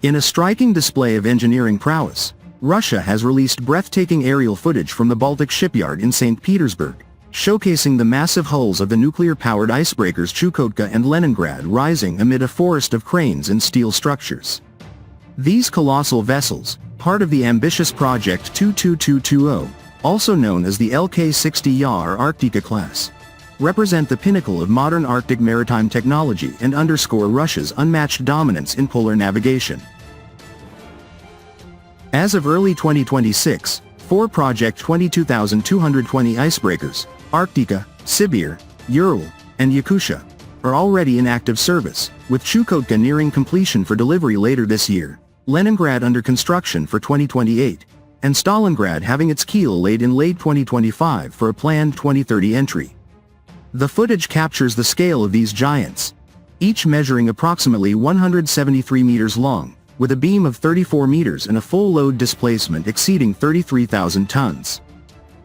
In a striking display of engineering prowess, Russia has released breathtaking aerial footage from the Baltic shipyard in St. Petersburg, showcasing the massive hulls of the nuclear-powered icebreakers Chukotka and Leningrad rising amid a forest of cranes and steel structures. These colossal vessels, part of the ambitious Project 22220, also known as the LK-60 Yar Arktika class, represent the pinnacle of modern Arctic maritime technology and underscore Russia's unmatched dominance in polar navigation. As of early 2026, 4 Project 22220 icebreakers, Arktika, Sibir, Ural, and Yakutia, are already in active service, with Chukotka nearing completion for delivery later this year, Leningrad under construction for 2028, and Stalingrad having its keel laid in late 2025 for a planned 2030 entry. The footage captures the scale of these giants, each measuring approximately 173 meters long, with a beam of 34 meters and a full load displacement exceeding 33,000 tons.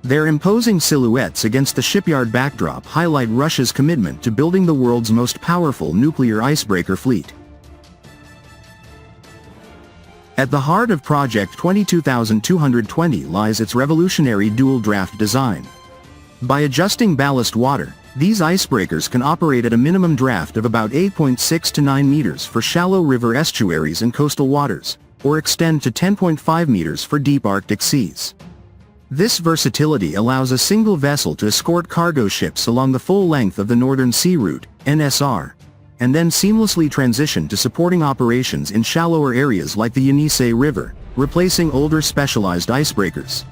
Their imposing silhouettes against the shipyard backdrop highlight Russia's commitment to building the world's most powerful nuclear icebreaker fleet. At the heart of Project 22220 lies its revolutionary dual-draft design. By adjusting ballast water, these icebreakers can operate at a minimum draft of about 8.6 to 9 meters for shallow river estuaries and coastal waters, or extend to 10.5 meters for deep Arctic seas. This versatility allows a single vessel to escort cargo ships along the full length of the Northern Sea Route, NSR, and then seamlessly transition to supporting operations in shallower areas like the Yenisei River, replacing older specialized icebreakers.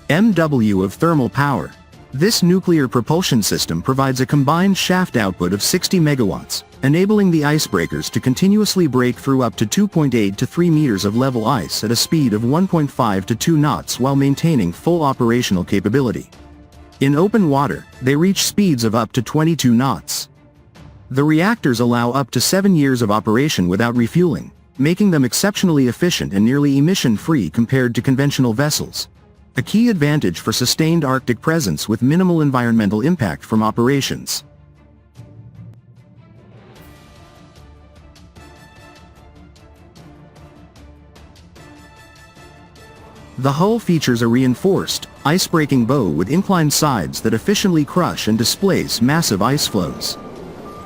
MW of thermal power. This nuclear propulsion system provides a combined shaft output of 60 megawatts, enabling the icebreakers to continuously break through up to 2.8 to 3 meters of level ice at a speed of 1.5 to 2 knots while maintaining full operational capability. In open water, they reach speeds of up to 22 knots. The reactors allow up to 7 years of operation without refueling, making them exceptionally efficient and nearly emission-free compared to conventional vessels, a key advantage for sustained Arctic presence with minimal environmental impact from operations. The hull features a reinforced, ice-breaking bow with inclined sides that efficiently crush and displace massive ice flows.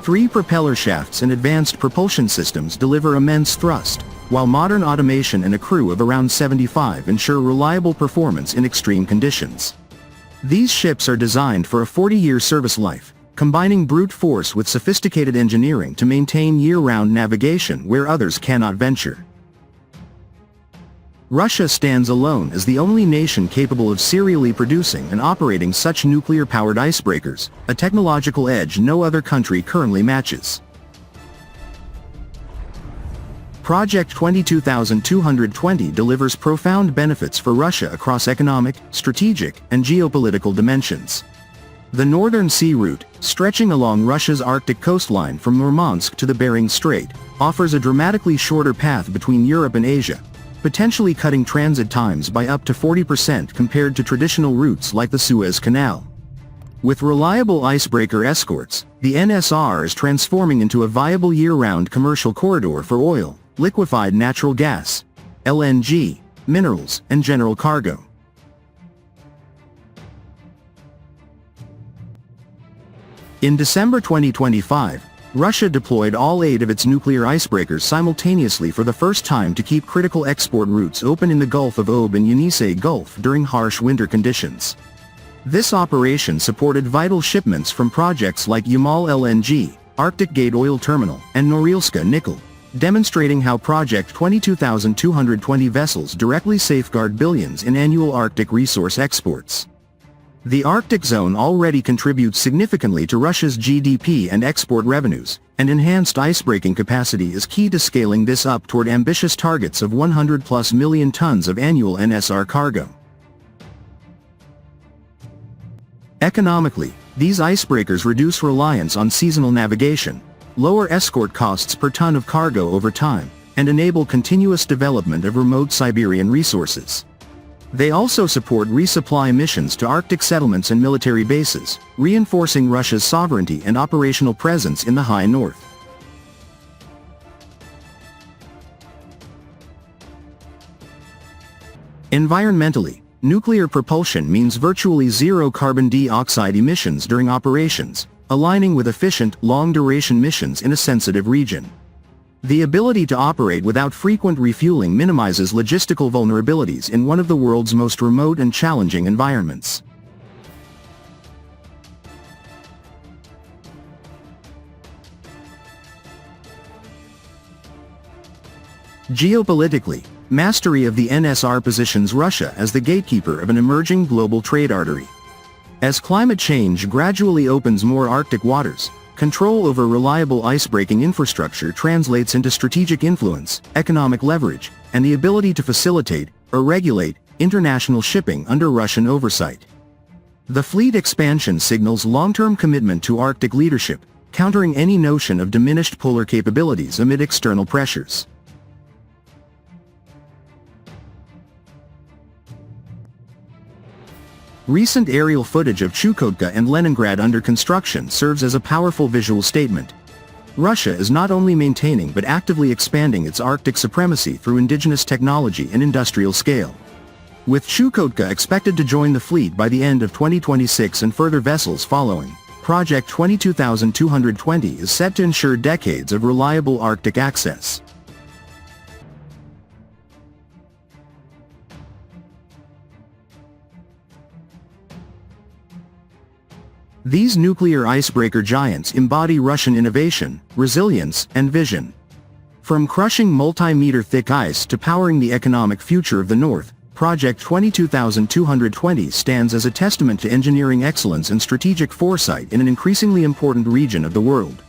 3 propeller shafts and advanced propulsion systems deliver immense thrust, while modern automation and a crew of around 75 ensure reliable performance in extreme conditions. These ships are designed for a 40-year service life, combining brute force with sophisticated engineering to maintain year-round navigation where others cannot venture. Russia stands alone as the only nation capable of serially producing and operating such nuclear-powered icebreakers, a technological edge no other country currently matches. Project 22220 delivers profound benefits for Russia across economic, strategic, and geopolitical dimensions. The Northern Sea Route, stretching along Russia's Arctic coastline from Murmansk to the Bering Strait, offers a dramatically shorter path between Europe and Asia, potentially cutting transit times by up to 40% compared to traditional routes like the Suez Canal. With reliable icebreaker escorts, the NSR is transforming into a viable year-round commercial corridor for oil, liquefied natural gas, LNG, minerals, and general cargo. In December 2025, Russia deployed all 8 of its nuclear icebreakers simultaneously for the first time to keep critical export routes open in the Gulf of Ob and Yenisei Gulf during harsh winter conditions. This operation supported vital shipments from projects like Yamal LNG, Arctic Gate Oil Terminal, and Norilska Nickel, demonstrating how Project 22220 vessels directly safeguard billions in annual Arctic resource exports. The Arctic zone already contributes significantly to Russia's GDP and export revenues, and enhanced icebreaking capacity is key to scaling this up toward ambitious targets of 100+ million tons of annual NSR cargo. Economically, these icebreakers reduce reliance on seasonal navigation, lower escort costs per ton of cargo over time, and enable continuous development of remote Siberian resources. They also support resupply missions to Arctic settlements and military bases, reinforcing Russia's sovereignty and operational presence in the high north. Environmentally, nuclear propulsion means virtually zero carbon dioxide emissions during operations, aligning with efficient, long-duration missions in a sensitive region. The ability to operate without frequent refueling minimizes logistical vulnerabilities in one of the world's most remote and challenging environments. Geopolitically, mastery of the NSR positions Russia as the gatekeeper of an emerging global trade artery. As climate change gradually opens more Arctic waters, control over reliable icebreaking infrastructure translates into strategic influence, economic leverage, and the ability to facilitate, or regulate, international shipping under Russian oversight. The fleet expansion signals long-term commitment to Arctic leadership, countering any notion of diminished polar capabilities amid external pressures. Recent aerial footage of Chukotka and Leningrad under construction serves as a powerful visual statement. Russia is not only maintaining but actively expanding its Arctic supremacy through indigenous technology and industrial scale. With Chukotka expected to join the fleet by the end of 2026 and further vessels following, Project 22220 is set to ensure decades of reliable Arctic access. These nuclear icebreaker giants embody Russian innovation, resilience, and vision. From crushing multi-meter-thick ice to powering the economic future of the North, Project 22220 stands as a testament to engineering excellence and strategic foresight in an increasingly important region of the world.